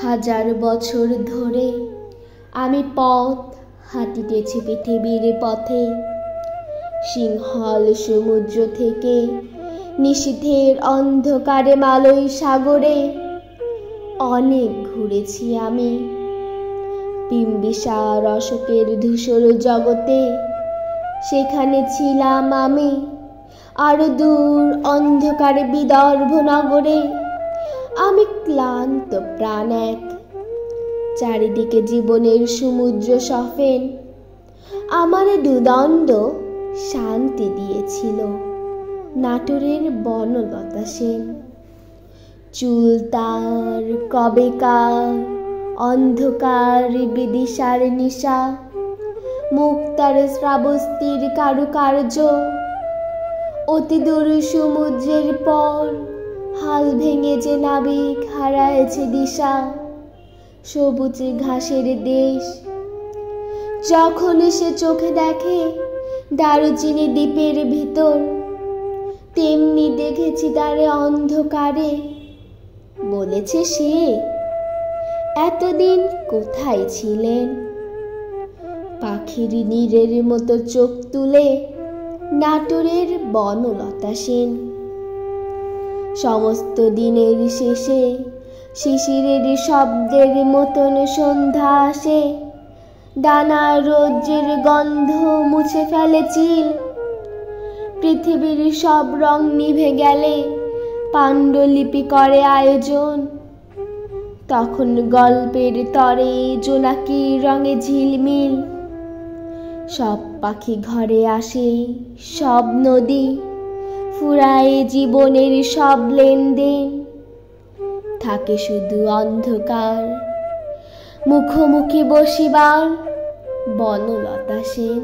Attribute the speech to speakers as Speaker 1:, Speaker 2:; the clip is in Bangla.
Speaker 1: হাজার বছর ধরে আমি পথ হাঁটিতেছি পৃথিবীর পথে। সিংহল সমুদ্র থেকে নিশীথের অন্ধকারে মালয় সাগরে অনেক ঘুরেছি আমি। বিম্বিসার অশোকের ধূসর জগতে সেখানে ছিলাম আমি। আরো দূর অন্ধকারে বিদর্ভ নগরে আমি ক্লান্ত প্রাণ এক। চারিদিকে জীবনের সমুদ্র সফেন আমারে দুদণ্ড শান্তি দিয়েছিল নাটোরের বনলতা সেন। চুল তার কবেকার অন্ধকার বিদিশার নিশা, মুক্তার শ্রাবস্তির কারুকার্য। অতি দূর সমুদ্রের পর হাল ভেঙে যে নাবিক হারায়েছে দিশা। সবুজ ঘাসের দেশ যখন সে চোখে দেখে দারুচিনি দ্বীপের ভিতর, তেমনি দেখেছি তারে অন্ধকারে। বলেছে সে, এতদিন কোথায় ছিলেন? পাখির নীরের মতো চোখ তুলে নাটোরের বনলতা সেন। সমস্ত দিনের শেষে শিশিরের শব্দের মতন সন্ধ্যা আসে। ডানা রৌদ্রের গন্ধ মুছে ফেলে চিল। পৃথিবীর সব রং নিভে গেলে পাণ্ডুলিপি করে আয়োজন। তখন গল্পের তরে জোনাকি রঙে ঝিলমিল। সব পাখি ঘরে আসে, সব নদী ফুরায় জীবনের সব লেনদেন। থাকে শুধু অন্ধকার, মুখোমুখি বসিবার বনলতা সেন।